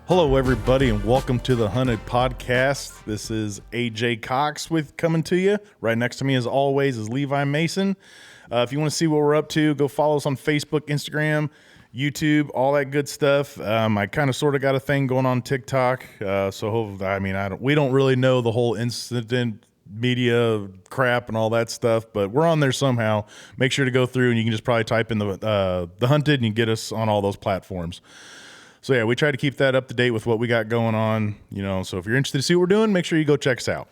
Hello, everybody, and welcome to the Hunted Podcast. This is AJ Cox coming to you. Right next to me, as always, is Levi Mason. If you want to see what we're up to, go follow us on Facebook, Instagram, YouTube, all that good stuff. I kind of sort of got a thing going on TikTok, we don't really know the whole instant media crap and all that stuff, but we're on there somehow. Make sure to go through, and you can just probably type in the Hunted, and you get us on all those platforms. So yeah, we try to keep that up to date with what we got going on, so if you're interested to see what we're doing, make sure you go check us out.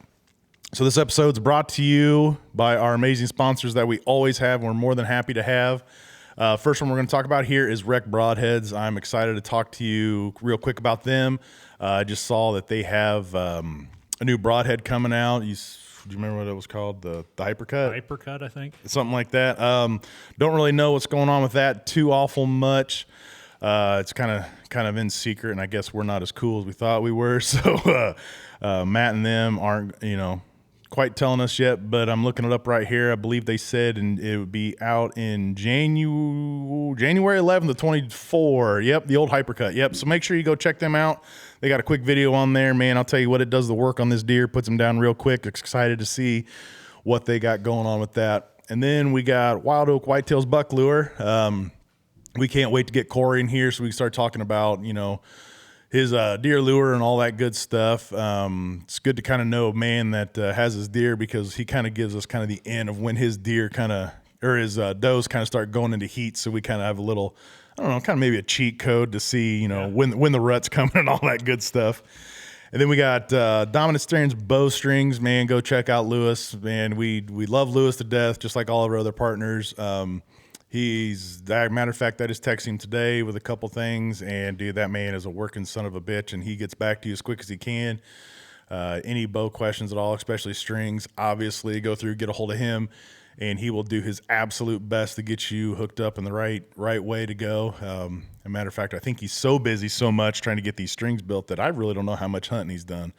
So this episode's brought to you by our amazing sponsors that we always have, and we're more than happy to have. First one we're going to talk about here is Rec Broadheads. I'm excited to talk to you real quick about them. I just saw that they have a new broadhead coming out. Do you remember what it was called? The Hypercut? Hypercut, I think. Something like that. Don't really know what's going on with that too awful much. It's kind of in secret, and I guess we're not as cool as we thought we were. So Matt and them aren't, quite telling us yet, but I'm looking it up right here. I believe they said and it would be out in January 11th of 24. Yep, the old Hypercut. Yep, so make sure you go check them out. They got a quick video on there, man. I'll tell you what, it does the work on this deer, puts them down real quick. Excited to see what they got going on with that. And then we got Wild Oak Whitetails Buck Lure. We can't wait to get Corey in here so we can start talking about, his deer lure and all that good stuff. It's good to kind of know a man that has his deer, because he kind of gives us kind of the end of when his deer his does kind of start going into heat. So we kind of have a little, I don't know, kind of maybe a cheat code to see, when the rut's coming and all that good stuff. And then we got Dominant Stearns Bowstrings, man. Go check out Lewis, man. We love Lewis to death, just like all of our other partners. Matter of fact, I just texted him today with a couple things, and dude, that man is a working son of a bitch, and he gets back to you as quick as he can. Any bow questions at all, especially strings, obviously go through, get a hold of him, and he will do his absolute best to get you hooked up in the right way to go. As a matter of fact, I think he's so busy so much trying to get these strings built that I really don't know how much hunting he's done.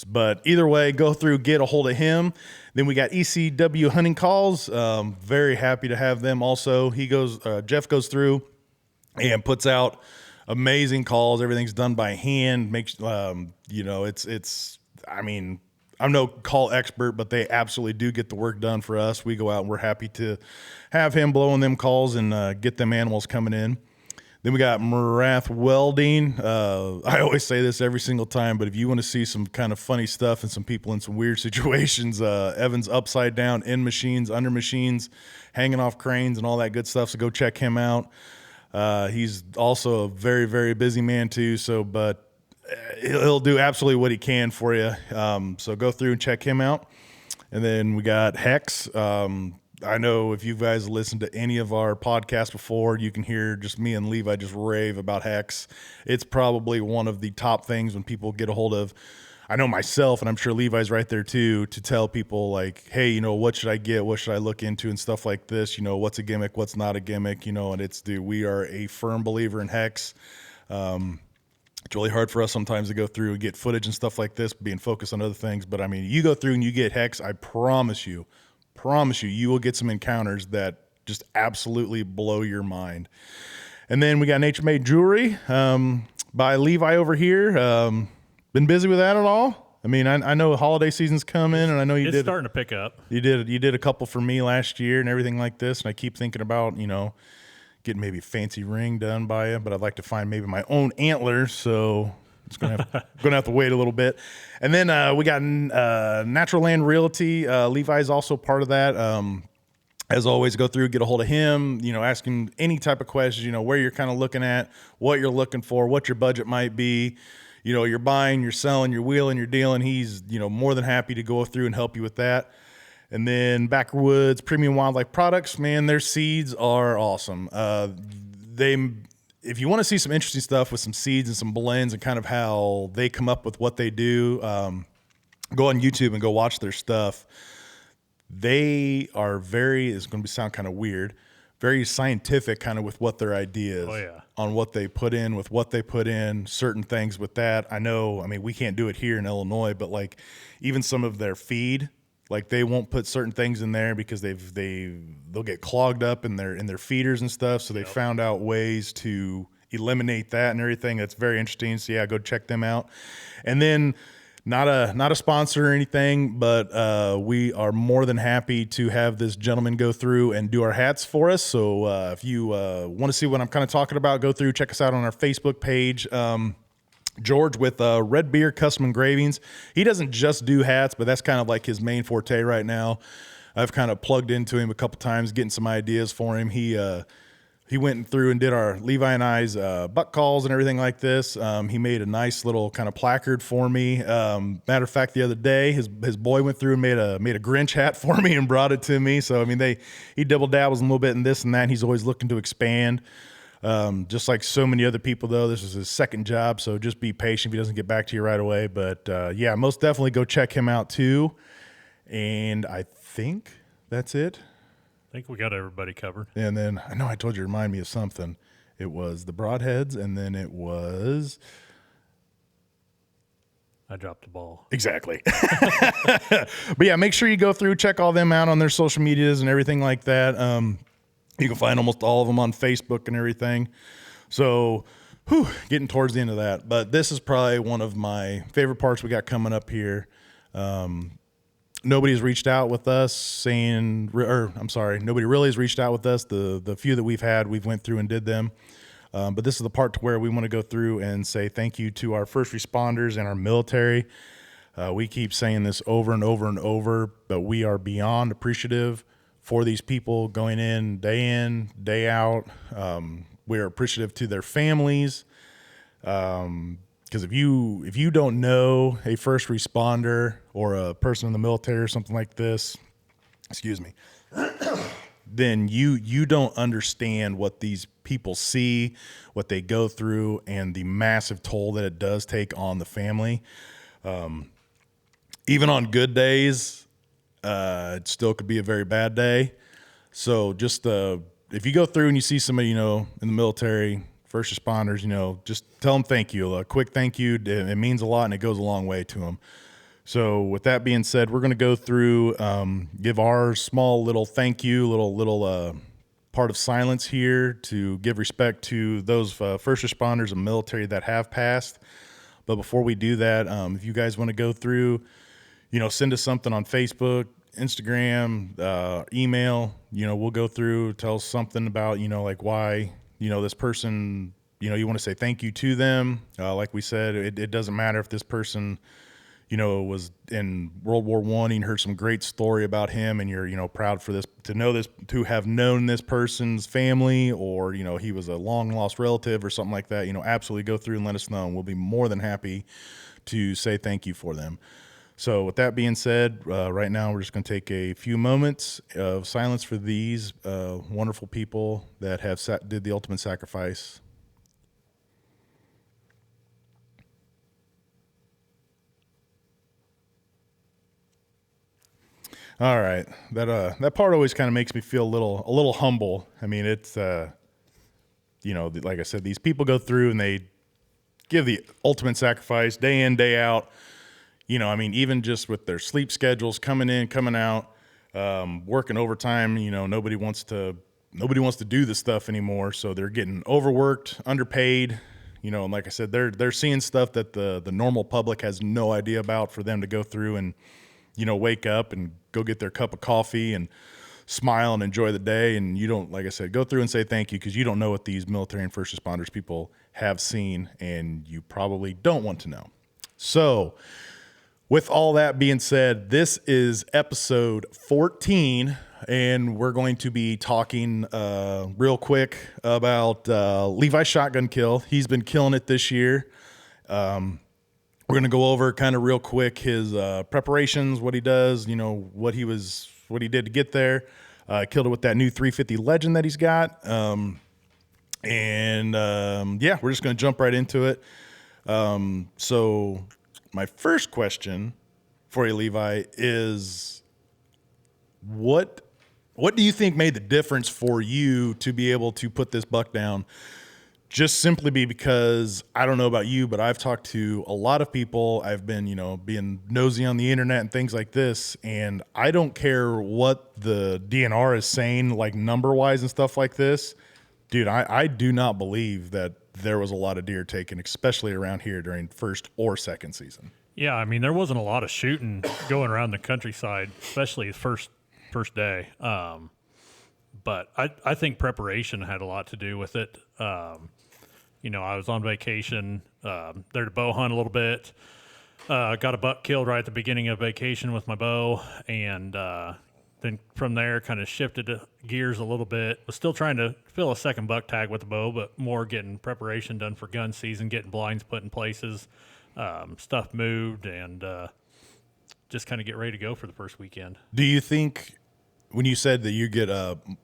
But either way, go through, get a hold of him. Then we got ECW Hunting Calls. Very happy to have them also. Jeff goes through and puts out amazing calls. Everything's done by hand. I'm no call expert, but they absolutely do get the work done for us. We go out and we're happy to have him blowing them calls and get them animals coming in. Then we got Morath Welding. I always say this every single time, but if you want to see some kind of funny stuff and some people in some weird situations, Evan's upside down, in machines, under machines, hanging off cranes and all that good stuff. So go check him out. He's also a very, very busy man too. But he'll do absolutely what he can for you. So go through and check him out. And then we got Hex. I know if you guys listened to any of our podcasts before, you can hear just me and Levi just rave about Hex. It's probably one of the top things when people get a hold of, I know myself, and I'm sure Levi's right there too, to tell people like, hey, what should I get? What should I look into and stuff like this? What's a gimmick? What's not a gimmick? And we are a firm believer in Hex. It's really hard for us sometimes to go through and get footage and stuff like this, being focused on other things. But you go through and you get Hex, I promise you, you will get some encounters that just absolutely blow your mind. And then we got Nature Made Jewelry by Levi over here. Been busy with that at all? I know holiday season's coming, and I know it's starting to pick up. You did a couple for me last year and everything like this, and I keep thinking about, getting maybe a fancy ring done by you, but I'd like to find maybe my own antlers, so it's gonna have to wait a little bit. And then we got Natural Land Realty. Levi's also part of that. As always, go through, get a hold of him. Ask him any type of questions. Where you're kind of looking at, what you're looking for, what your budget might be. You're buying, you're selling, you're wheeling, you're dealing. He's more than happy to go through and help you with that. And then Backwoods Premium Wildlife Products, man, their seeds are awesome. If you want to see some interesting stuff with some seeds and some blends and kind of how they come up with what they do, go on YouTube and go watch their stuff. They are it's going to sound kind of weird, very scientific kind of with what their ideas on what they put in, with what they put in, certain things with that. We can't do it here in Illinois, but like even some of their feed, Like they won't put certain things in there because they'll get clogged up in their feeders and stuff. So they found out ways to eliminate that and everything. That's very interesting. So yeah, go check them out. And then not a sponsor or anything, but we are more than happy to have this gentleman go through and do our hats for us. So if you want to see what I'm kind of talking about, go through, check us out on our Facebook page. George with Red Beer Custom Engravings. He doesn't just do hats, but that's kind of like his main forte right now. I've kind of plugged into him a couple times, getting some ideas for him. He went through and did our Levi and I's buck calls and everything like this. He made a nice little kind of placard for me. Matter of fact, the other day, his boy went through and made a Grinch hat for me and brought it to me. So I mean, he double dabbles a little bit in this and that. And he's always looking to expand. Just like so many other people, though, this is his second job, so just be patient if he doesn't get back to you right away. But yeah, most definitely go check him out too. And I think that's it. I think we got everybody covered. And then I know I told you to remind me of something. It was the broadheads, and then it was... I dropped the ball. Exactly. But yeah, make sure you go through, check all them out on their social medias and everything like that. You can find almost all of them on Facebook and everything. So, getting towards the end of that. But this is probably one of my favorite parts we got coming up here. Nobody's reached out with us saying, nobody really has reached out with us. The few that we've had, we've went through and did them. But this is the part to where we want to go through and say thank you to our first responders and our military. We keep saying this over and over and over, but we are beyond appreciative for these people going in, day out. We're appreciative to their families. Because if you don't know a first responder or a person in the military or something like this, excuse me, then you don't understand what these people see, what they go through, and the massive toll that it does take on the family. Even on good days, it still could be a very bad day. So just if you go through and you see somebody, in the military, first responders, just tell them thank you. A quick thank you. It means a lot, and it goes a long way to them. So with that being said, we're going to go through, give our small little thank you, little part of silence here to give respect to those first responders and military that have passed. But before we do that, if you guys want to go through, send us something on Facebook, Instagram, email, we'll go through, tell us something about, like why, this person, you want to say thank you to them. Like we said, it doesn't matter if this person, was in World War I and heard some great story about him and you're, proud for this, to have known this person's family, or, he was a long lost relative or something like that, absolutely go through and let us know. And we'll be more than happy to say thank you for them. So with that being said, right now we're just going to take a few moments of silence for these wonderful people that have did the ultimate sacrifice. All right, that part always kind of makes me feel a little humble. I mean, it's like I said, these people go through and they give the ultimate sacrifice day in, day out. Even just with their sleep schedules, coming in, coming out, working overtime, nobody wants to do this stuff anymore. So they're getting overworked, underpaid, and like I said, they're seeing stuff that the normal public has no idea about, for them to go through and, wake up and go get their cup of coffee and smile and enjoy the day. And you don't, like I said, go through and say thank you, because you don't know what these military and first responders people have seen, and you probably don't want to know. So, with all that being said, this is episode 14, and we're going to be talking real quick about Levi's shotgun kill. He's been killing it this year. We're going to go over kind of real quick his preparations, what he does, what he did to get there. Killed it with that new 350 Legend that he's got. Yeah, we're just going to jump right into it. So my first question for you, Levi, is what do you think made the difference for you to be able to put this buck down just simply because I don't know about you, but I've talked to a lot of people. I've been, being nosy on the internet and things like this, and I don't care what the DNR is saying, like number wise and stuff like this. Dude, I do not believe that there was a lot of deer taken, especially around here during first or second season. Yeah, I mean, there wasn't a lot of shooting going around the countryside, especially the first day. But I think preparation had a lot to do with it. I was on vacation, there to bow hunt a little bit. Got a buck killed right at the beginning of vacation with my bow, and then from there kind of shifted gears a little bit. Was still trying to fill a second buck tag with the bow, but more getting preparation done for gun season, getting blinds put in places, stuff moved, and just kind of get ready to go for the first weekend. Do you think when you said that you get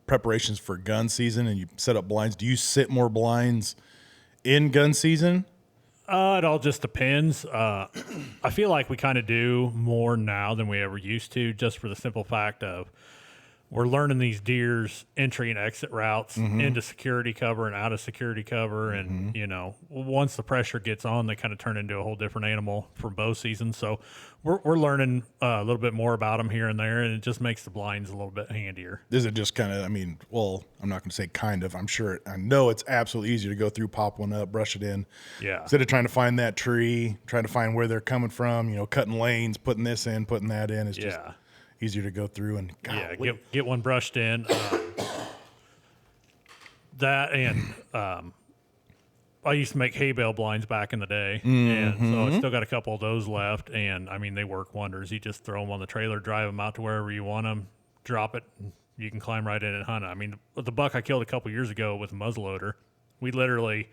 preparations for gun season and you set up blinds, do you sit more blinds in gun season? It all just depends. I feel like we kind of do more now than we ever used to, just for the simple fact of we're learning these deer's entry and exit routes into security cover and out of security cover. And, once the pressure gets on, they kind of turn into a whole different animal for bow season. So we're learning a little bit more about them here and there, and it just makes the blinds a little bit handier. Is it just kind of, I'm not going to say kind of, I know it's absolutely easy to go through, pop one up, brush it in. Yeah. Instead of trying to find that tree, trying to find where they're coming from, cutting lanes, putting this in, putting that in. It's just easier to go through and get one brushed in. That and I used to make hay bale blinds back in the day, and so I still got a couple of those left. And I mean, they work wonders. You just throw them on the trailer, drive them out to wherever you want them, drop it, and you can climb right in and hunt. I mean, the buck I killed a couple years ago with a muzzleloader, we literally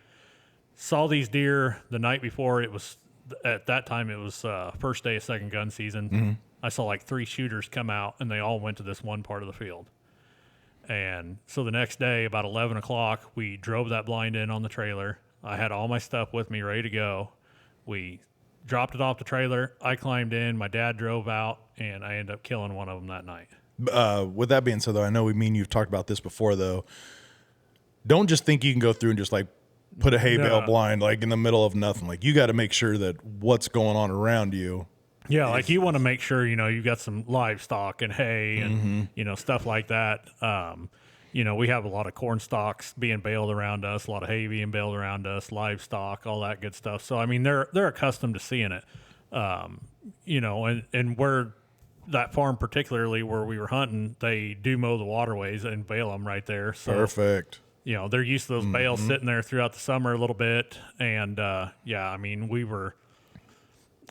saw these deer the night before. It was at that time it was first day of second gun season. I saw like 3 shooters come out, and they all went to this one part of the field. And so the next day, about 11 o'clock, we drove that blind in on the trailer. I had all my stuff with me ready to go. We dropped it off the trailer. I climbed in. My dad drove out, and I ended up killing one of them that night. With that being said, though, I know you've talked about this before, though. Don't just think you can go through and just like put a hay bale blind like in the middle of nothing. Like, you got to make sure that what's going on around you. Yeah, like you want to make sure, you've got some livestock and hay and, stuff like that. We have a lot of corn stalks being baled around us, a lot of hay being baled around us, livestock, all that good stuff. So, I mean, they're accustomed to seeing it, and where that farm, particularly where we were hunting, they do mow the waterways and bale them right there. So, perfect. They're used to those bales sitting there throughout the summer a little bit. And, I mean, we were...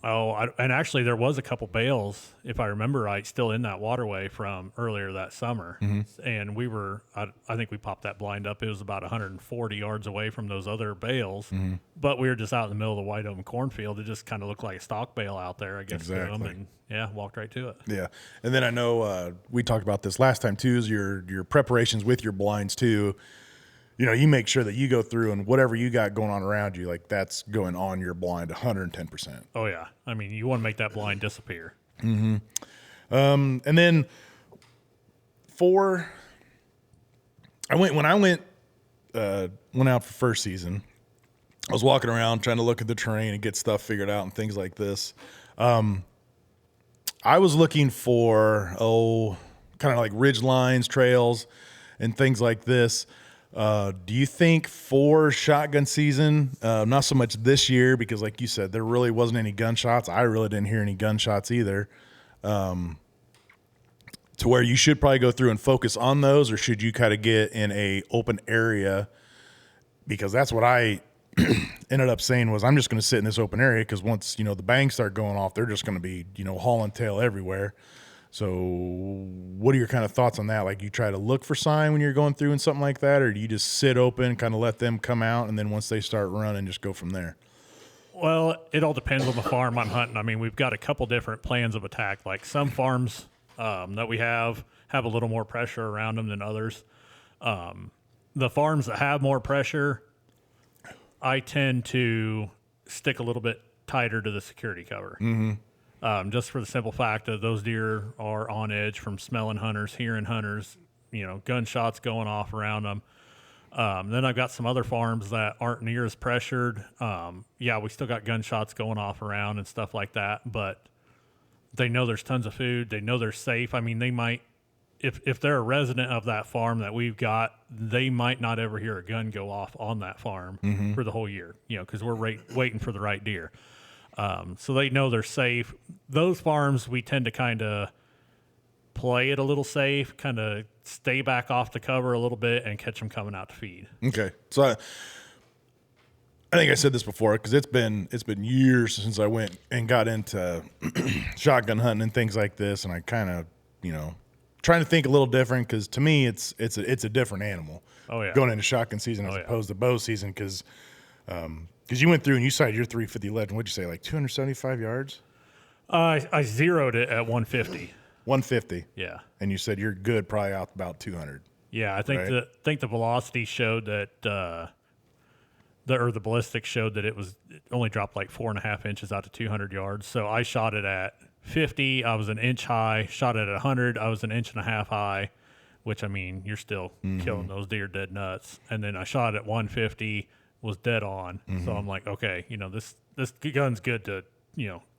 and actually there was a couple bales, if I remember right, still in that waterway from earlier that summer. And we were, I think we popped that blind up. It was about 140 yards away from those other bales, but we were just out in the middle of the wide open cornfield. It just kind of looked like a stock bale out there, I guess. Exactly. To them, and walked right to it. Yeah. And then I know we talked about this last time too, is your preparations with your blinds too. You make sure that you go through and whatever you got going on around you, like that's going on your blind 110%. Oh, yeah. I mean, you want to make that blind disappear. And then when I went out for first season, I was walking around trying to look at the terrain and get stuff figured out and things like this. I was looking for, kind of like ridge lines, trails, and things like this. Do you think for shotgun season, not so much this year, because like you said, there really wasn't any gunshots. I really didn't hear any gunshots either. To where you should probably go through and focus on those, or should you kind of get in a open area? Because that's what I ended up saying was I'm just going to sit in this open area, because once, the bangs start going off, they're just going to be, hauling tail everywhere. So what are your kind of thoughts on that? Like, you try to look for sign when you're going through and something like that, or do you just sit open, kind of let them come out, and then once they start running, just go from there? Well, it all depends on the farm I'm hunting. I mean, we've got a couple different plans of attack. Like some farms that we have a little more pressure around them than others. The farms that have more pressure, I tend to stick a little bit tighter to the security cover. Just for the simple fact that those deer are on edge from smelling hunters, hearing hunters, gunshots going off around them. Then I've got some other farms that aren't near as pressured. Yeah, we still got gunshots going off around and stuff like that, but they know there's tons of food. They know they're safe. I mean, they might, if they're a resident of that farm that we've got, they might not ever hear a gun go off on that farm for the whole year, because we're waiting for the right deer. So they know they're safe. Those farms, we tend to kind of play it a little safe, kind of stay back off the cover a little bit and catch them coming out to feed. Okay. So I think I said this before because it's been years since I went and got into shotgun hunting and things like this, and I kind of, trying to think a little different because to me it's a different animal. Oh yeah. Going into shotgun season as opposed to bow season because you went through and you sighted your 350 legend. What'd you say, like 275 yards? I zeroed it at 150. 150. Yeah. And you said you're good probably out about 200. Yeah, I think right? the velocity showed that the ballistics showed that it only dropped like 4.5 inches out to 200 yards. So I shot it at 50. I was an inch high. Shot it at 100. I was an inch and a half high, which I mean you're still killing those deer dead nuts. And then I shot at 150, was dead on. So I'm like, okay, this gun's good to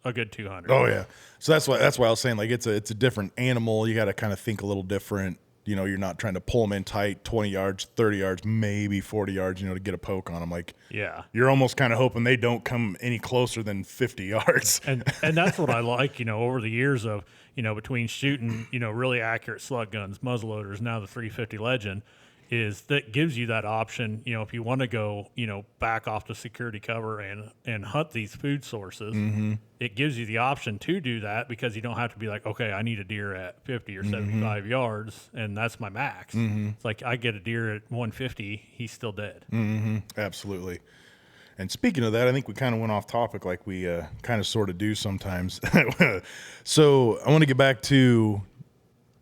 a good 200. Oh yeah. So that's why I was saying like it's a different animal. You got to kind of think a little different. You're not trying to pull them in tight, 20 yards, 30 yards, maybe 40 yards, to get a poke on them. Like, yeah, you're almost kind of hoping they don't come any closer than 50 yards. And that's what I like, over the years of, between shooting, really accurate slug guns, muzzleloaders, now the 350 Legend, is that gives you that option, if you want to go, back off the security cover and hunt these food sources, it gives you the option to do that because you don't have to be like, okay, I need a deer at 50 or 75 yards, and that's my max. It's like I get a deer at 150, he's still dead. Absolutely. And speaking of that, I think we kind of went off topic like we kind of sort of do sometimes. So I want to get back to,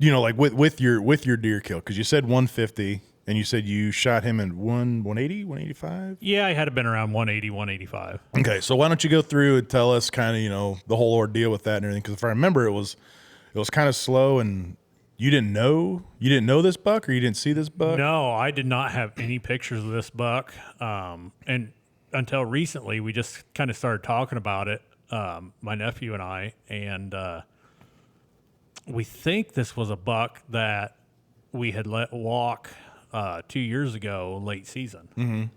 like with your deer kill, because you said 150. And you said you shot him in 180, 185? Yeah, I had been around 180, 185. Okay, so why don't you go through and tell us kind of, the whole ordeal with that and everything? Because if I remember, it was kind of slow, and you didn't know this buck, or you didn't see this buck? No, I did not have any pictures of this buck, and until recently, we just kind of started talking about it, my nephew and I, and we think this was a buck that we had let walk 2 years ago, late season.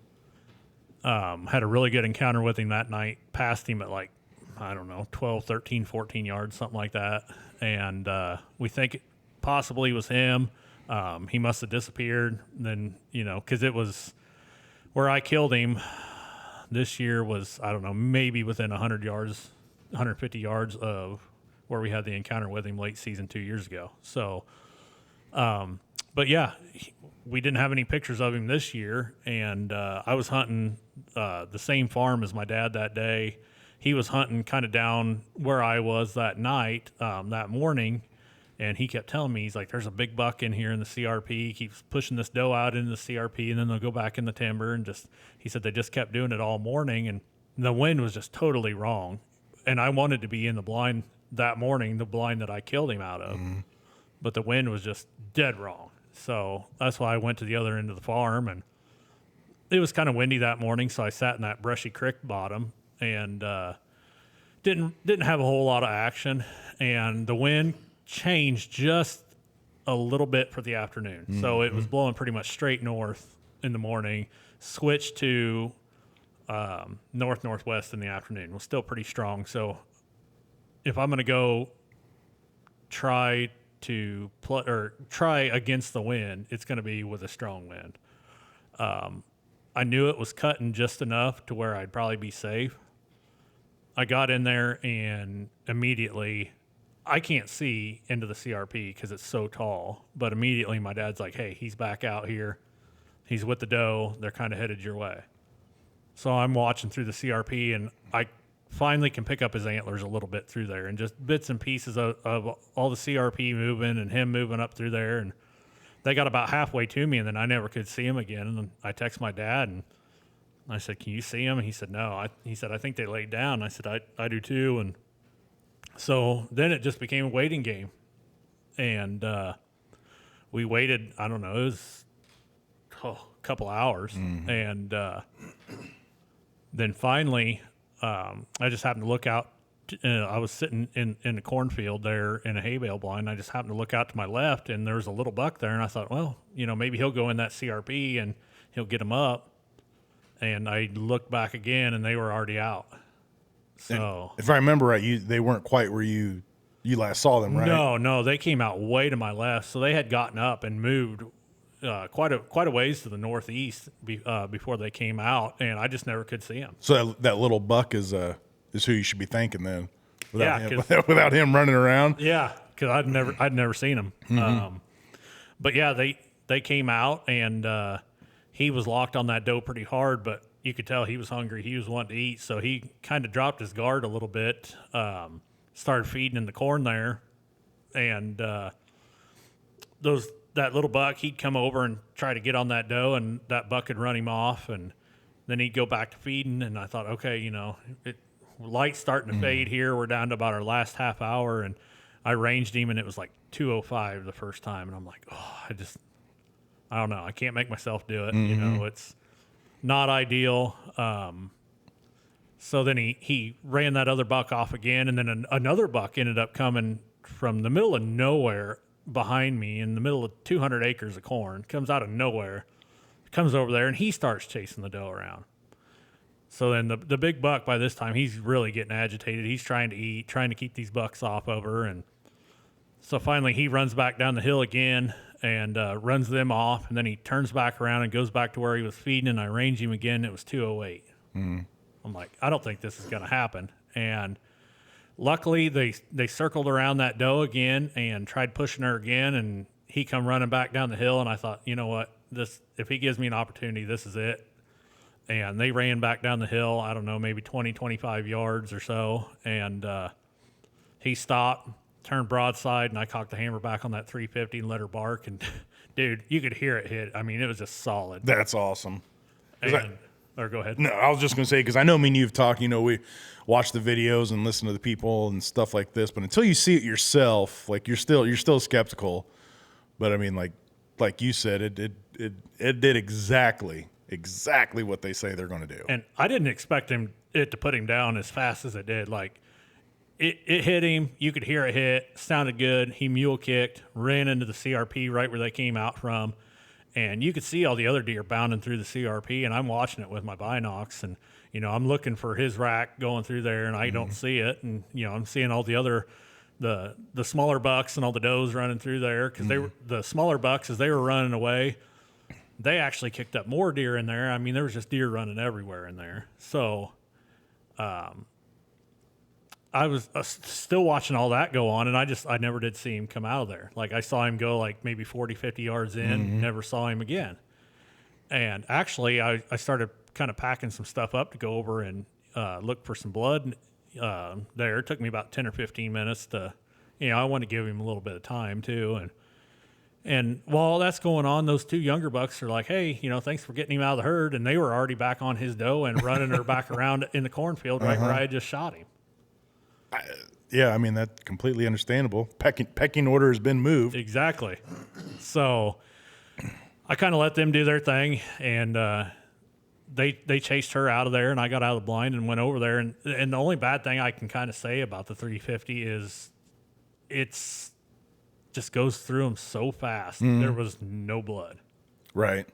Had a really good encounter with him that night. Passed him at like, I don't know, 12, 13, 14 yards, something like that. And we think it possibly was him. He must have disappeared. Then, because it was where I killed him this year was, I don't know, maybe within 100 yards, 150 yards of where we had the encounter with him late season 2 years ago. So, but yeah, we didn't have any pictures of him this year, and I was hunting the same farm as my dad that day. He was hunting kind of down where I was that night, that morning, and he kept telling me, he's like, there's a big buck in here in the CRP. He keeps pushing this doe out into the CRP, and then they'll go back in the timber, and he said they just kept doing it all morning, and the wind was just totally wrong. And I wanted to be in the blind that morning, the blind that I killed him out of, but the wind was just dead wrong. So that's why I went to the other end of the farm, and it was kind of windy that morning. So I sat in that brushy creek bottom and didn't have a whole lot of action. And the wind changed just a little bit for the afternoon. So it was blowing pretty much straight north in the morning, switched to northwest in the afternoon. It was still pretty strong. So if I'm going to go try against the wind, it's going to be with a strong wind. I knew it was cutting just enough to where I'd probably be safe. I got in there and immediately, I can't see into the CRP because it's so tall, but immediately my dad's like, hey, he's back out here. He's with the doe. They're kind of headed your way. So I'm watching through the CRP, and I finally can pick up his antlers a little bit through there, and just bits and pieces of all the CRP moving and him moving up through there. And they got about halfway to me, and then I never could see him again. And then I text my dad, and I said, can you see him? And he said, no. He said, I think they laid down. I said, I do too. And so then it just became a waiting game. And we waited, I don't know, it was couple hours. And then finally, I just happened to look out. I was sitting in the cornfield there in a hay bale blind. I just happened to look out to my left, and there was a little buck there. And I thought, well, maybe he'll go in that CRP and he'll get him up. And I looked back again, and they were already out. So, if I remember right, they weren't quite where you last saw them, right? No, they came out way to my left. So they had gotten up and moved quite a ways to the northeast before they came out, and I just never could see them. So that little buck is who you should be thanking then, without Yeah, him, without him running around. Yeah, because I'd never seen him. But yeah, they came out, and he was locked on that doe pretty hard, but you could tell he was hungry. He was wanting to eat, so he kind of dropped his guard a little bit, started feeding in the corn there, and that little buck, he'd come over and try to get on that doe, and that buck would run him off, and then he'd go back to feeding, and I thought, okay, light's starting to fade here. We're down to about our last half hour, and I ranged him, and it was like 205 the first time, and I'm like, I don't know. I can't make myself do it. It's not ideal. So then he ran that other buck off again, and then another buck ended up coming from the middle of nowhere behind me in the middle of 200 acres of corn, comes out of nowhere, comes over there, and he starts chasing the doe around. So then the big buck, by this time, he's really getting agitated. He's trying to eat, trying to keep these bucks off of her. And so finally he runs back down the hill again and runs them off. And then he turns back around and goes back to where he was feeding, and I range him again. It was 208. I'm like, I don't think this is going to happen. And luckily they circled around that doe again and tried pushing her again. And he come running back down the hill. And I thought, you know what, if he gives me an opportunity, this is it. And they ran back down the hill, I don't know, maybe 20, 25 yards or so. And he stopped, turned broadside, and I cocked the hammer back on that 350 and let her bark. And, dude, you could hear it hit. I mean, it was just solid. That's awesome. Or go ahead. No, I was just going to say, because I know me and you've talked, we watch the videos and listen to the people and stuff like this, but until you see it yourself, like you're still skeptical. But I mean, like you said, it did exactly what they say they're going to do. And I didn't expect it to put him down as fast as it did. Like it hit him, you could hear it hit, sounded good. He mule kicked, ran into the CRP right where they came out from. And you could see all the other deer bounding through the CRP, and I'm watching it with my binocs, and I'm looking for his rack going through there, and I don't see it, and I'm seeing all the other the smaller bucks and all the does running through there, because the smaller bucks, as they were running away, they actually kicked up more deer in there. I mean, there was just deer running everywhere in there. So I was still watching all that go on, and I never did see him come out of there. Like, I saw him go like maybe 40, 50 yards in, never saw him again. And actually, I started kind of packing some stuff up to go over and look for some blood there. It took me about 10 or 15 minutes to, I want to give him a little bit of time too. And while that's going on, those two younger bucks are like, hey, thanks for getting him out of the herd. And they were already back on his doe and running her back around in the cornfield right where I had just shot him. Yeah, I mean, that's completely understandable. Pecking order has been moved. Exactly. So I kind of let them do their thing, and they chased her out of there, and I got out of the blind and went over there. And the only bad thing I can kind of say about the 350 is it's just goes through them so fast. There was no blood. Right.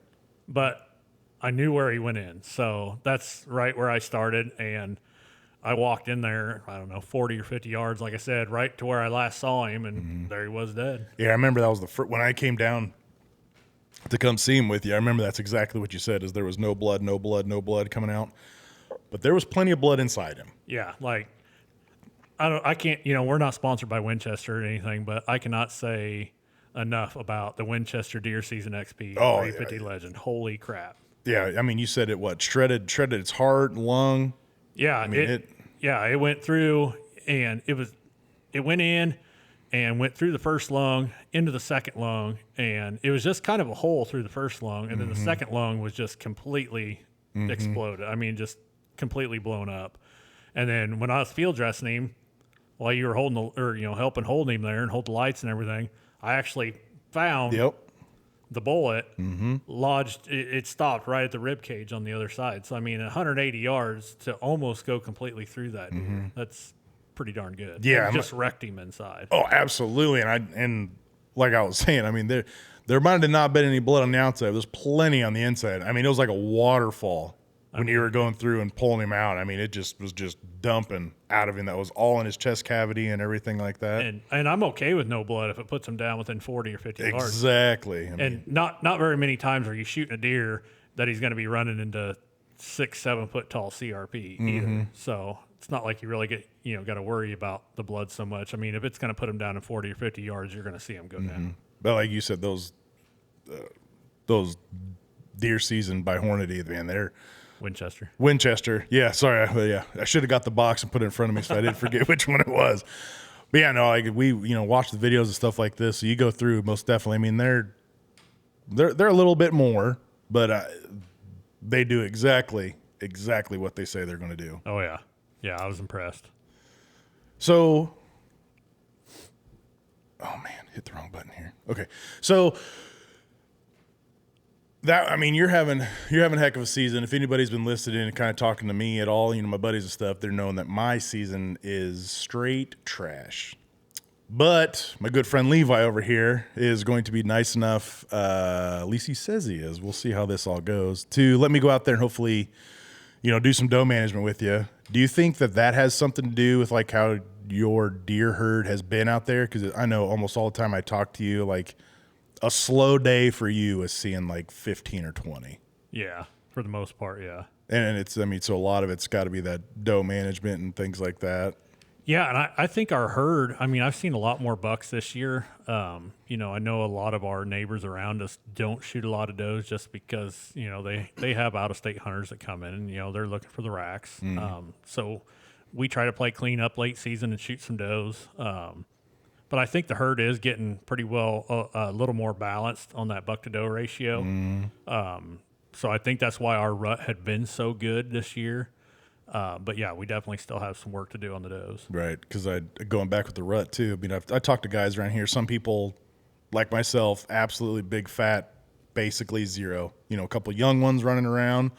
But I knew where he went in, so that's right where I started, and I walked in there, I don't know, 40 or 50 yards, like I said, right to where I last saw him, and there he was dead. Yeah, I remember that was the first, when I came down to come see him with you, I remember that's exactly what you said, is there was no blood coming out. But there was plenty of blood inside him. Yeah, like, I can't, we're not sponsored by Winchester or anything, but I cannot say enough about the Winchester Deer Season XP 350 Legend. Holy crap. Yeah, I mean, you said it, shredded its heart, lung. Yeah, I mean, it went through, and it went in and went through the first lung into the second lung, and it was just kind of a hole through the first lung, and then the second lung was just completely exploded. I mean, just completely blown up. And then when I was field dressing him, while you were helping hold him there and hold the lights and everything, I actually found the bullet lodged, it stopped right at the rib cage on the other side. So, I mean, 180 yards to almost go completely through that deer. That's pretty darn good. Yeah, And just wrecked him inside. Oh, absolutely. And like I was saying, I mean, there might have not been any blood on the outside. There's plenty on the inside. I mean, it was like a waterfall when you were going through and pulling him out. I mean, it just was just dumping out of him. That was all in his chest cavity and everything like that. And I'm okay with no blood if it puts him down within 40 or 50 yards. Exactly. I mean, And not very many times are you shooting a deer that he's going to be running into 6-7 foot tall CRP either. So it's not like you really got to worry about the blood so much. I mean, if it's going to put him down in 40 or 50 yards, you're going to see him go down. But like you said, those deer season by Hornady, man, they're Winchester. Yeah, sorry. I should have got the box and put it in front of me so I didn't forget which one it was. But yeah, no, like we watch the videos and stuff like this. So you go through most definitely. I mean, they're a little bit more, but they do exactly what they say they're going to do. Oh yeah, I was impressed. So, oh man, hit the wrong button here. Okay, so. That, I mean, you're having a heck of a season. If anybody's been listening and kind of talking to me at all, my buddies and stuff, they're knowing that my season is straight trash. But my good friend Levi over here is going to be nice enough, at least he says he is. We'll see how this all goes, to let me go out there and hopefully, do some doe management with you. Do you think that has something to do with like how your deer herd has been out there? Because I know almost all the time I talk to you, like, a slow day for you is seeing like 15 or 20. Yeah, for the most part, yeah. And so a lot of it's got to be that doe management and things like that. Yeah, and I think our herd, I mean, I've seen a lot more bucks this year. I know a lot of our neighbors around us don't shoot a lot of does just because, they have out-of-state hunters that come in and, they're looking for the racks. So we try to play clean up late season and shoot some does. But I think the herd is getting pretty well, a little more balanced on that buck to doe ratio. So I think that's why our rut had been so good this year. But yeah, we definitely still have some work to do on the does. Right, because going back with the rut too. I mean, I talked to guys around here. Some people, like myself, absolutely big fat, basically zero. A couple young ones running around.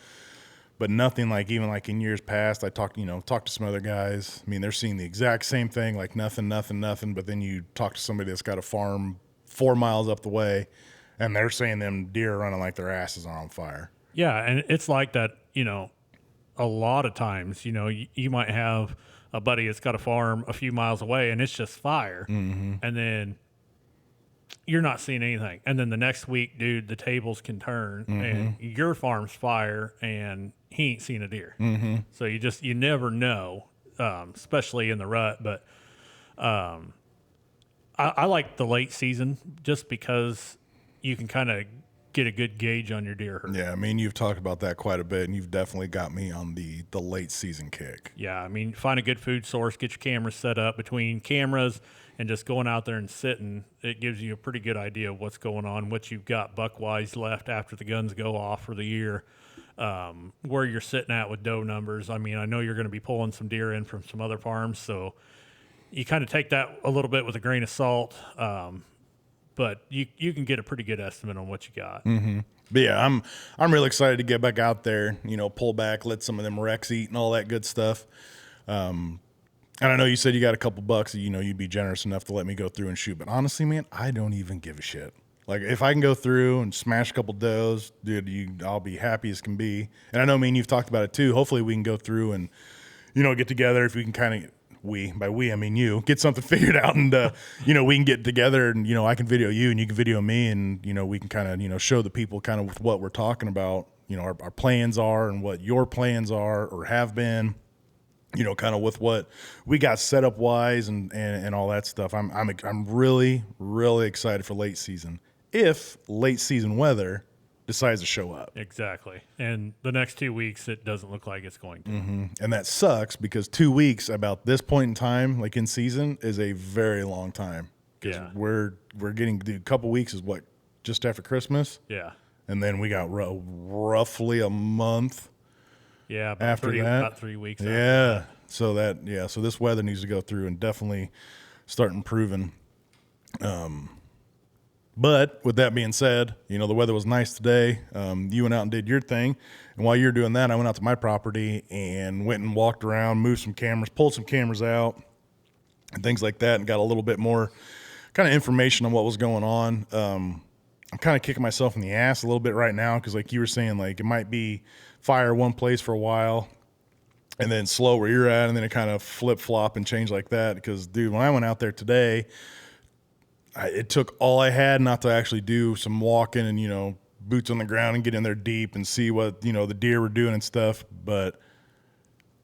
But nothing like even like in years past. I talked to some other guys. I mean, they're seeing the exact same thing, like nothing. But then you talk to somebody that's got a farm 4 miles up the way, and they're saying them deer are running like their asses are on fire. Yeah, and it's like that. A lot of times, you might have a buddy that's got a farm a few miles away, and it's just fire, and then you're not seeing anything. And then the next week, dude, the tables can turn, and your farm's fire, and he ain't seen a deer. So you never know, especially in the rut. But I like the late season just because you can kind of get a good gauge on your deer herd. Yeah, I mean, you've talked about that quite a bit, and you've definitely got me on the late season kick. Yeah, I mean, find a good food source, get your cameras set up. Between cameras and just going out there and sitting, it gives you a pretty good idea of what's going on, what you've got buck-wise left after the guns go off for the year, where you're sitting at with doe numbers. I mean, I know you're going to be pulling some deer in from some other farms, so you kind of take that a little bit with a grain of salt, but you can get a pretty good estimate on what you got. But yeah, I'm really excited to get back out there, pull back, let some of them wrecks eat and all that good stuff. And I know you said you got a couple bucks, you'd be generous enough to let me go through and shoot. But honestly, man, I don't even give a shit. Like, if I can go through and smash a couple does, dude, I'll be happy as can be. And I know, you've talked about it too. Hopefully we can go through and, get together if we can kind of, by we, I mean you, get something figured out and, we can get together and, I can video you and you can video me and, we can kind of, show the people kind of with what we're talking about, our plans are and what your plans are or have been, kind of with what we got set up wise and all that stuff. I'm really, really excited for late season. If late season weather decides to show up. Exactly. And the next 2 weeks, it doesn't look like it's going to. And that sucks because 2 weeks about this point in time, like in season, is a very long time. Yeah. We're getting a couple weeks is what, just after Christmas? Yeah. And then we got roughly a month. Yeah. About 3 weeks. Yeah. So this weather needs to go through and definitely start improving. But with that being said, the weather was nice today. You went out and did your thing. And while you were doing that, I went out to my property and went and walked around, moved some cameras, pulled some cameras out and things like that, and got a little bit more kind of information on what was going on. I'm kind of kicking myself in the ass a little bit right now because, like you were saying, like it might be fire one place for a while and then slow where you're at, and then it kind of flip-flop and change like that. Because, dude, when I went out there today, it took all I had not to actually do some walking and, boots on the ground and get in there deep and see what, the deer were doing and stuff. But,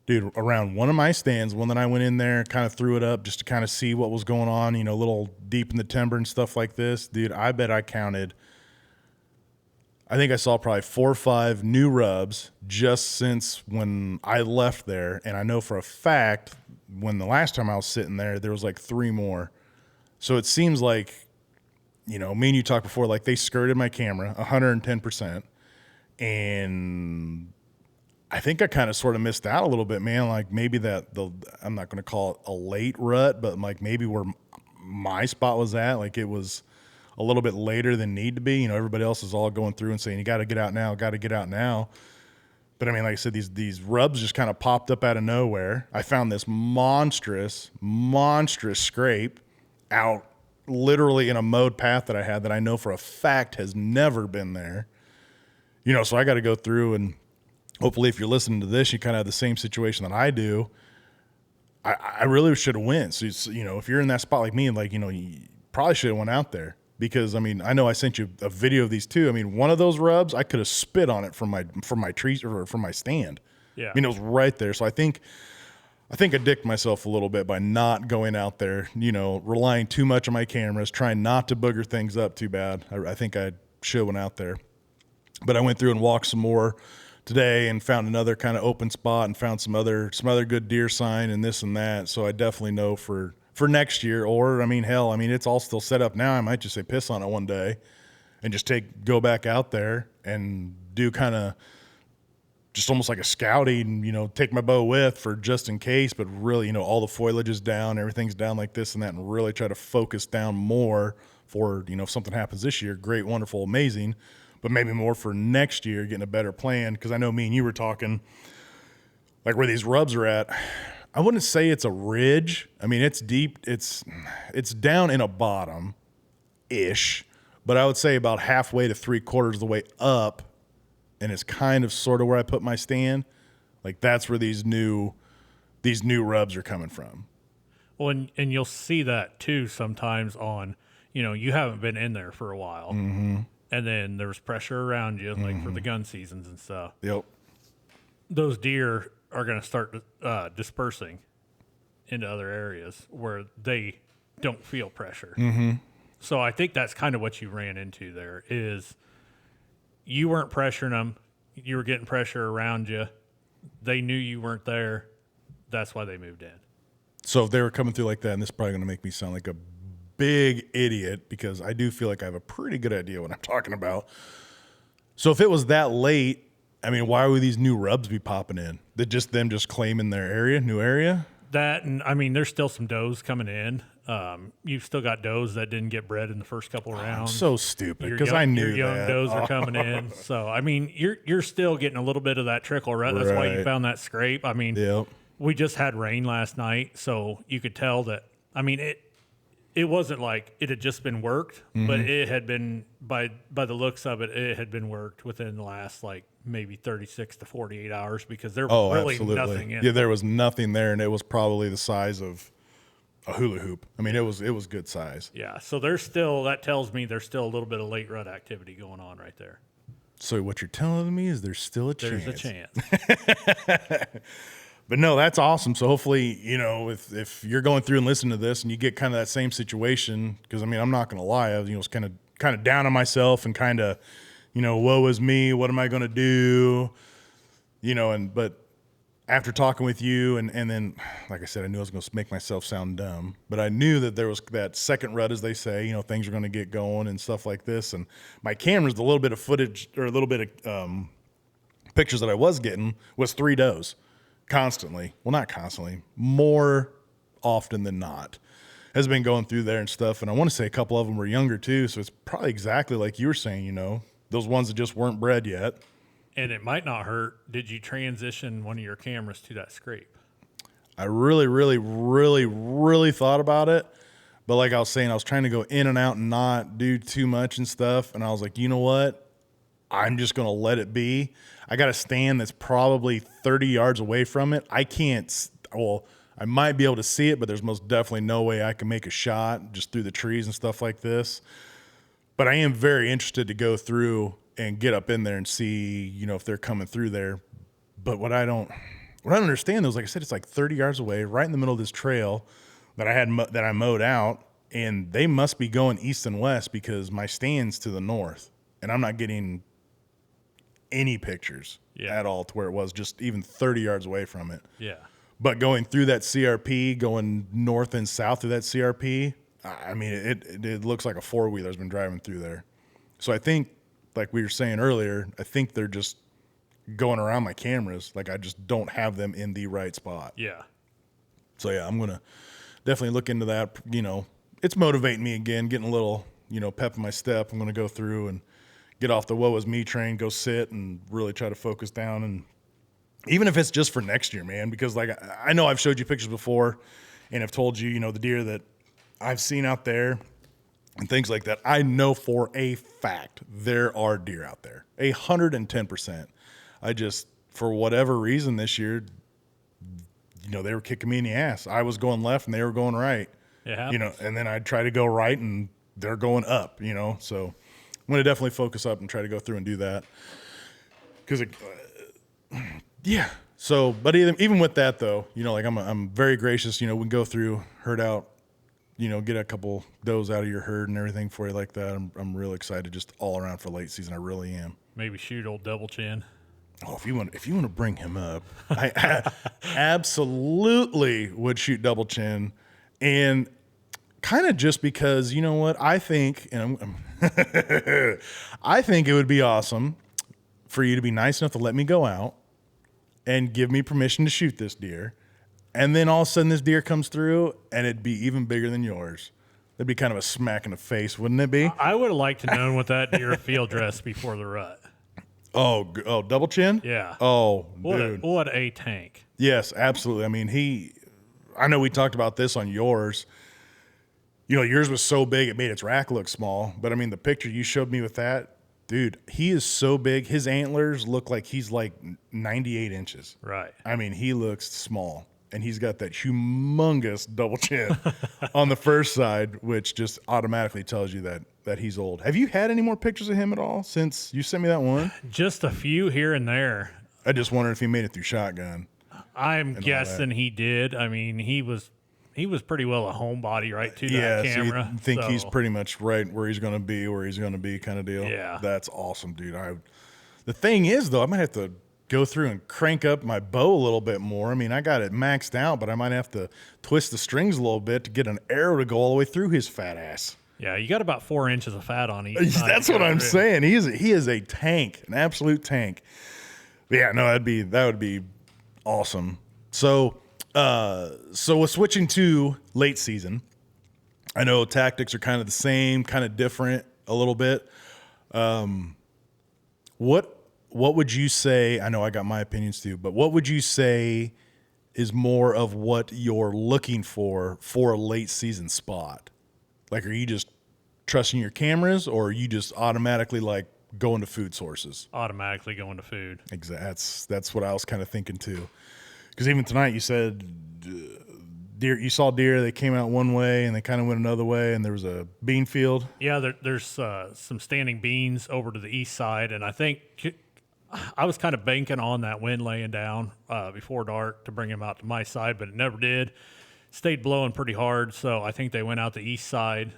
dude, around one of my stands, one that I went in there, kind of threw it up just to kind of see what was going on, a little deep in the timber and stuff like this. Dude, I bet I think I saw probably 4 or 5 new rubs just since when I left there. And I know for a fact when the last time I was sitting there, there was like 3 more. So it seems like, me and you talked before, like they skirted my camera 110%. And I think I kind of sort of missed out a little bit, man. Like maybe I'm not going to call it a late rut, but like maybe where my spot was at, like it was a little bit later than need to be. Everybody else is all going through and saying, you got to get out now, got to get out now. But I mean, like I said, these rubs just kind of popped up out of nowhere. I found this monstrous scrape out literally in a mowed path that I had that I know for a fact has never been there. So I got to go through, and hopefully if you're listening to this, you kind of have the same situation that I do. I really should have went. So, if you're in that spot like me, like, you probably should have went out there. Because, I mean, I know I sent you a video of these too. I mean, one of those rubs, I could have spit on it from my tree or from my stand. Yeah. I mean, it was right there. So I think I dicked myself a little bit by not going out there, relying too much on my cameras, trying not to booger things up too bad. I think I should have went out there. But I went through and walked some more today and found another kind of open spot and found some other good deer sign and this and that. So I definitely know for next year, or it's all still set up now. I might just say piss on it one day and just go back out there and do kind of just almost like a scouting, take my bow with for just in case, but really, all the foliage is down, everything's down like this and that, and really try to focus down more for, if something happens this year, great, wonderful, amazing, but maybe more for next year, getting a better plan. Because I know me and you were talking, like where these rubs are at, I wouldn't say it's a ridge. I mean, it's deep. It's down in a bottom-ish, but I would say about halfway to 3/4 of the way up, and it's kind of sort of where I put my stand. Like that's where these new rubs are coming from. Well, and you'll see that too sometimes on, you haven't been in there for a while, mm-hmm. and then there's pressure around you, like for the gun seasons and stuff. Yep. Those deer are going to start dispersing into other areas where they don't feel pressure. Mm-hmm. So I think that's kind of what you ran into there is you weren't pressuring them. You were getting pressure around you. They knew you weren't there. That's why they moved in. So if they were coming through like that, and this is probably going to make me sound like a big idiot because I do feel like I have a pretty good idea what I'm talking about. So if it was that late, I mean, why would these new rubs be popping in? That just them just claiming their new area? That, and I mean, there's still some does coming in. You've still got does that didn't get bred in the first couple rounds. So stupid because I knew your young that. does are coming in. So I mean, you're still getting a little bit of that trickle, right? That's why you found that scrape. I mean, yep. We just had rain last night, so you could tell that. I mean, it wasn't like it had just been worked, but it had been by the looks of it, it had been worked within the last like maybe 36 to 48 hours because there was really nothing in it. Yeah, there was nothing there, and it was probably the size of a hula hoop. I mean, it was good size. Yeah, so that tells me there's still a little bit of late rut activity going on right there. So what you're telling me is there's still a chance. There's a chance. But no, that's awesome. So hopefully, if you're going through and listening to this and you get kind of that same situation, because I mean, I'm not going to lie, I was kind of down on myself and kind of, woe is me. What am I going to do? But after talking with you and then, like I said, I knew I was going to make myself sound dumb, but I knew that there was that second rut, as they say, things are going to get going and stuff like this. And my cameras, the little bit of footage or a little bit of pictures that I was getting was 3 does. Constantly. Well, not constantly. More often than not. has been going through there and stuff. And I want to say a couple of them were younger too. So it's probably exactly like you were saying, those ones that just weren't bred yet. And it might not hurt. Did you transition one of your cameras to that scrape? I really, really, really, really thought about it. But like I was saying, I was trying to go in and out and not do too much and stuff. And I was like, you know what? I'm just going to let it be. I got a stand that's probably 30 yards away from it. I might be able to see it, but there's most definitely no way I can make a shot just through the trees and stuff like this. But I am very interested to go through and get up in there and see, if they're coming through there. But what I don't understand though is, like I said, it's like 30 yards away, right in the middle of this trail that I mowed out, and they must be going east and west because my stand's to the north, and I'm not getting any pictures at all to where it was just even 30 yards away from it. Yeah. But going through that CRP, going north and south through that CRP, I mean, it looks like a four-wheeler's been driving through there. So I think, like we were saying earlier, I think they're just going around my cameras. Like I just don't have them in the right spot. Yeah. So yeah, I'm going to definitely look into that. It's motivating me again, getting a little, pep in my step. I'm going to go through and get off the woe is me train, go sit and really try to focus down. And even if it's just for next year, man, because like I know I've showed you pictures before and I've told you, the deer that I've seen out there and things like that. I know for a fact there are deer out there, 110%. I just, for whatever reason this year, they were kicking me in the ass. I was going left and they were going right. Yeah. And then I'd try to go right and they're going up, So I'm going to definitely focus up and try to go through and do that. Because, yeah. So, but even with that though, like I'm very gracious, we can go through, herd out, get a couple does out of your herd and everything for you like that. I'm really excited just all around for late season. I really am. Maybe shoot old Double Chin. Oh, if you want to bring him up, I absolutely would shoot Double Chin, and kind of just because what I think, and I think it would be awesome for you to be nice enough to let me go out and give me permission to shoot this deer, and then all of a sudden this deer comes through and it'd be even bigger than yours. That'd be kind of a smack in the face, wouldn't it be? I would have liked to know what that deer field dress before the rut. Oh, Double Chin? Yeah. Oh, What dude. what a tank. Yes, absolutely. I mean, I know we talked about this on yours. Yours was so big it made its rack look small. But I mean, the picture you showed me with that, dude, he is so big. His antlers look like he's like 98 inches. Right. I mean, he looks small. And he's got that humongous double chin on the first side, which just automatically tells you that he's old. Have you had any more pictures of him at all since you sent me that one? Just a few here and there. I just wondered if he made it through shotgun. I'm guessing he did. I mean, he was pretty well a homebody right to that camera. So you think he's pretty much right where he's going to be kind of deal. Yeah. That's awesome, dude. The thing is, though, I might have to go through and crank up my bow a little bit more. I mean, I got it maxed out, but I might have to twist the strings a little bit to get an arrow to go all the way through his fat ass. Yeah, you got about 4 inches of fat on each side. That's what I'm saying. He is a tank, an absolute tank. But yeah, no, that would be awesome. So with switching to late season, I know tactics are kind of the same, kind of different a little bit. What would you say? I know I got my opinions too, but what would you say is more of what you're looking for a late season spot? Like, are you just trusting your cameras, or are you just automatically like going to food sources? Automatically going to food. Exactly. That's what I was kind of thinking too. Because even tonight you said deer. You saw deer. They came out one way and they kind of went another way, and there was a bean field. Yeah, there's some standing beans over to the east side, and I think I was kind of banking on that wind laying down before dark to bring him out to my side, but it never did. Stayed blowing pretty hard, so I think they went out the east side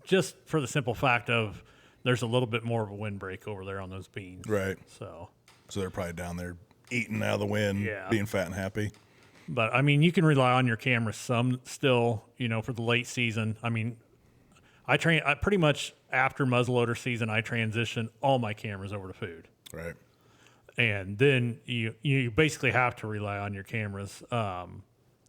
just for the simple fact of there's a little bit more of a windbreak over there on those beans. Right. So they're probably down there eating out of the wind, being fat and happy. But, I mean, you can rely on your camera some still, for the late season. I mean, I pretty much after muzzleloader season, I transition all my cameras over to food. Right. And then you basically have to rely on your cameras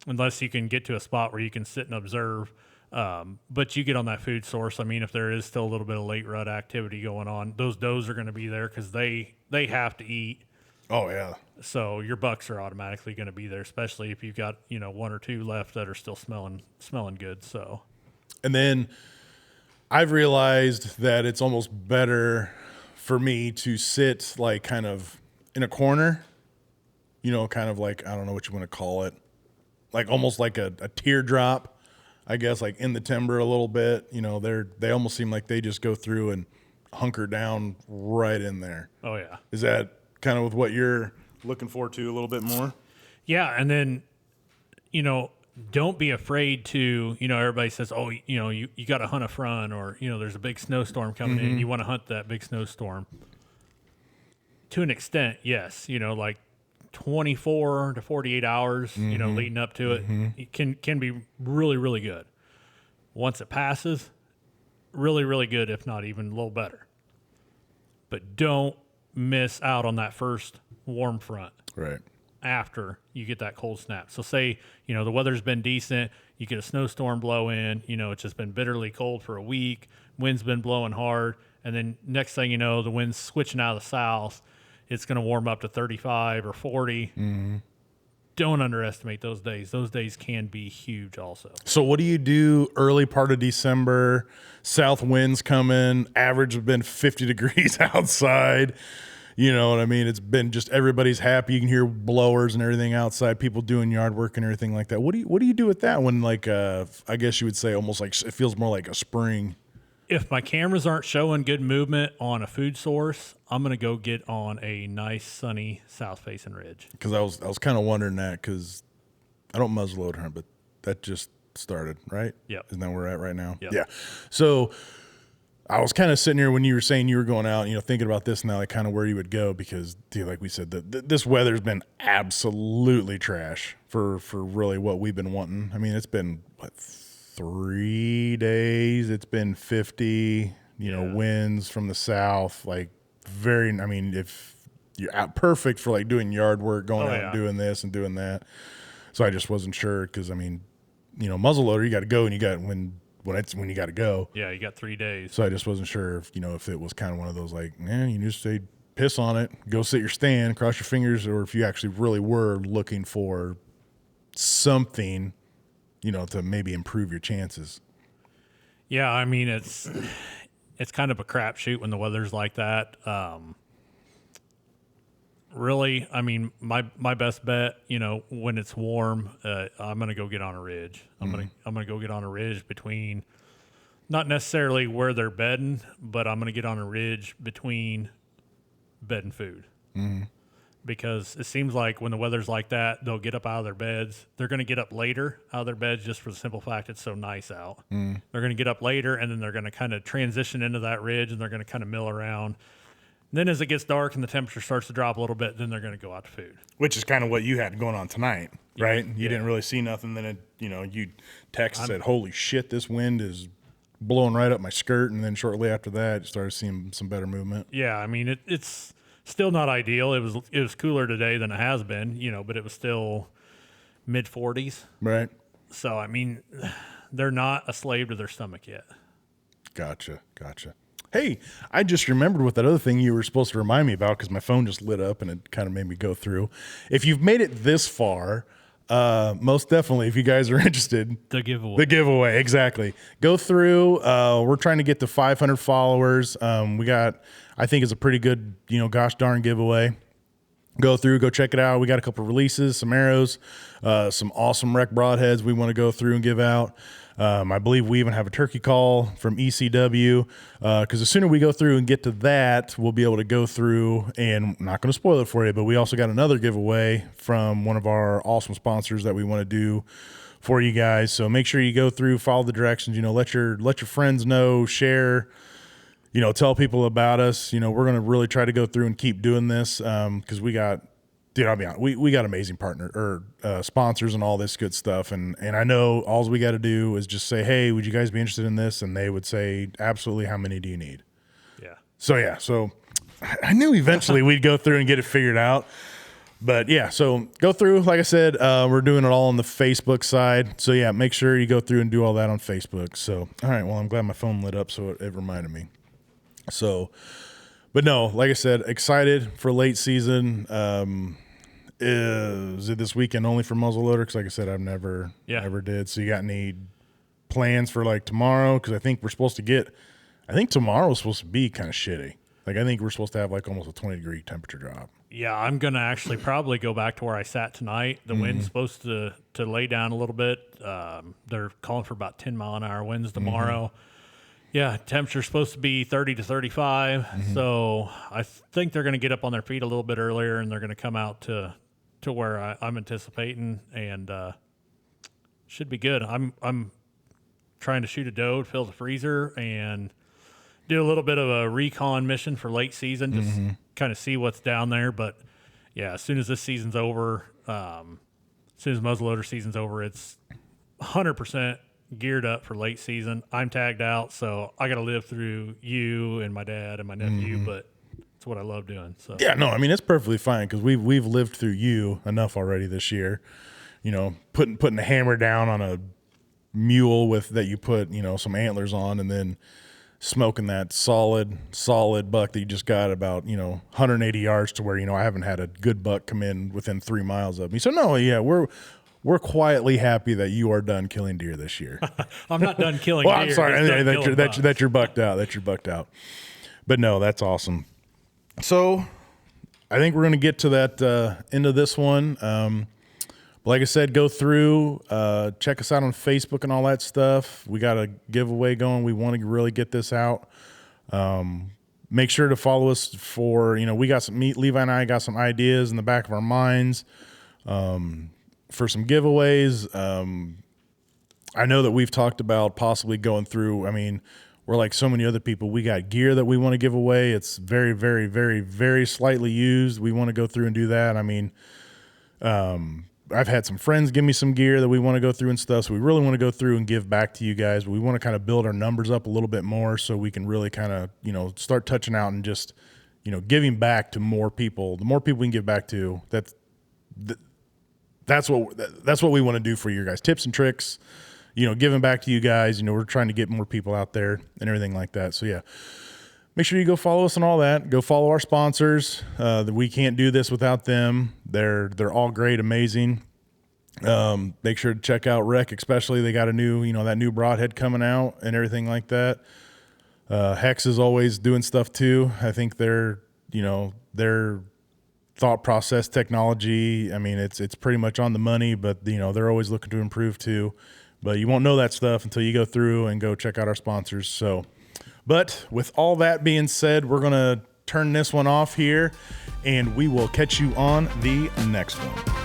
unless you can get to a spot where you can sit and observe But you get on that food source. I mean, if there is still a little bit of late rut activity going on, those does are going to be there because they have to eat. Oh yeah. So your bucks are automatically going to be there, especially if you've got one or two left that are still smelling good. So, and then I've realized that it's almost better for me to sit like kind of in a corner, kind of like, I don't know what you want to call it, like almost like a teardrop. I guess like in the timber a little bit, they almost seem like they just go through and hunker down right in there. Oh yeah. Is that kind of with what you're looking for too a little bit more? Yeah. And then, don't be afraid to, everybody says, oh, you got to hunt a front or, there's a big snowstorm coming in. You want to hunt that big snowstorm. To an extent, yes. Like 24 to 48 hours, leading up to it can be really, really good. Once it passes, really, really good, if not even a little better. But don't miss out on that first warm front. Right. After you get that cold snap. So say, the weather's been decent, you get a snowstorm blow in, it's just been bitterly cold for a week, wind's been blowing hard, and then next thing you know, the wind's switching out of the south. It's going to warm up to 35 or 40. Mm-hmm. Don't underestimate those days. Those days can be huge also. So what do you do early part of December? South winds coming, average has been 50 degrees outside. You know what I mean? It's been just everybody's happy. You can hear blowers and everything outside, people doing yard work and everything like that. What do you do with that when, like, I guess you would say almost like it feels more like a spring? If my cameras aren't showing good movement on a food source, I'm going to go get on a nice sunny south-facing ridge. Because I was kind of wondering that because I don't muzzleloader hunt, but that just started, right? Yep. Isn't that where we're at right now? Yep. Yeah. So I was kind of sitting here when you were saying you were going out, thinking about this now, like kind of where you would go because, dude, like we said, this weather's been absolutely trash for really what we've been wanting. I mean, it's been, 3 days. It's been 50, winds from the south, like if you're out perfect for like doing yard work, going out and doing this and doing that. So I just wasn't sure because, muzzleloader, you got to go and you got when you got to go. Yeah, you got 3 days. So I just wasn't sure if it was kind of one of those like, man, you just say piss on it, go sit your stand, cross your fingers, or if you actually really were looking for something, to maybe improve your chances. Yeah, I mean it's kind of a crapshoot when the weather's like that. Really, I mean my best bet, when it's warm, I'm gonna go get on a ridge. I'm gonna go get on a ridge between, not necessarily where they're bedding, but I'm gonna get on a ridge between bed and food. Mm-hmm. Because it seems like when the weather's like that, they'll get up out of their beds. They're going to get up later out of their beds just for the simple fact it's so nice out. Mm. They're going to get up later, and then they're going to kind of transition into that ridge, and they're going to kind of mill around. And then as it gets dark and the temperature starts to drop a little bit, then they're going to go out to food. Which is kind of what you had going on tonight, right? You didn't really see nothing. Then, you text and said, holy shit, this wind is blowing right up my skirt. And then shortly after that, you started seeing some better movement. Yeah, I mean, it's still not ideal. It was cooler today than it has been, but it was still mid 40s. Right. So, I mean, they're not a slave to their stomach yet. Gotcha. Hey, I just remembered what that other thing you were supposed to remind me about because my phone just lit up and it kind of made me go through. If you've made it this far, most definitely, if you guys are interested, the giveaway, exactly. Go through. We're trying to get to 500 followers. I think it's a pretty good, gosh darn giveaway. Go through, go check it out. We got a couple releases, some arrows, some awesome rec broadheads we want to go through and give out. I believe we even have a turkey call from ECW because the sooner we go through and get to that, we'll be able to go through, and I'm not going to spoil it for you, but we also got another giveaway from one of our awesome sponsors that we want to do for you guys. So make sure you go through, follow the directions, let your friends know, share, tell people about us. We're going to really try to go through and keep doing this because we got, dude, I'll be honest, we got amazing sponsors and all this good stuff. And I know all we got to do is just say, hey, would you guys be interested in this? And they would say, absolutely. How many do you need? Yeah. So I knew eventually we'd go through and get it figured out. But yeah, so go through. Like I said, we're doing it all on the Facebook side. So yeah, make sure you go through and do all that on Facebook. So all right, well, I'm glad my phone lit up, so it reminded me. So, but no, like I said, excited for late season. Is it this weekend only for muzzleloader? Because like I said, I've never did. So you got any plans for like tomorrow? Because I think we're supposed to get. I think tomorrow's supposed to be kind of shitty. Like I think we're supposed to have like almost a 20-degree temperature drop. Yeah, I'm gonna actually probably go back to where I sat tonight. The wind's supposed to lay down a little bit. They're calling for about 10-mile-an-hour winds tomorrow. Yeah, temperature's supposed to be 30 to 35. So I think they're gonna get up on their feet a little bit earlier, and they're gonna come out to where I'm anticipating, and should be good. I'm trying to shoot a doe, fill the freezer, and do a little bit of a recon mission for late season, just kind of see what's down there. But yeah, as soon as this season's over, as soon as muzzleloader season's over, it's 100% geared up for late season. I'm tagged out, so I got to live through you and my dad and my nephew, but it's what I love doing. So yeah, no, I mean it's perfectly fine because we've lived through you enough already this year. You know, putting the hammer down on a mule with that you put some antlers on, and then smoking that solid buck that you just got about 180 yards to where I haven't had a good buck come in within 3 miles of me. So no, yeah, we're quietly happy that you are done killing deer this year. I'm not done killing well, deer. I'm sorry that you're bucked out. That you're bucked out. But no, that's awesome. So I think we're going to get to that end of this one. Like I said, go through, check us out on Facebook and all that stuff. We got a giveaway going. We want to really get this out. Make sure to follow us for, we got Levi and I got some ideas in the back of our minds for some giveaways. I know that we've talked about possibly going through, we're like so many other people. We got gear that we want to give away. It's very, very, very, very slightly used. We want to go through and do that. I've had some friends give me some gear that we want to go through and stuff. So we really want to go through and give back to you guys. But we want to kind of build our numbers up a little bit more so we can really kind of, start touching out and just, giving back to more people. The more people we can give back to, that's what we want to do for you guys. Tips and tricks, giving back to you guys. We're trying to get more people out there and everything like that. So yeah. Make sure you go follow us on all that. Go follow our sponsors. We can't do this without them. They're all great, amazing. Make sure to check out Rec, especially. They got a new, that new broadhead coming out and everything like that. Hex is always doing stuff too. I think their thought process technology, it's pretty much on the money, but they're always looking to improve too. But you won't know that stuff until you go through and go check out our sponsors. So. But with all that being said, we're going to turn this one off here, and we will catch you on the next one.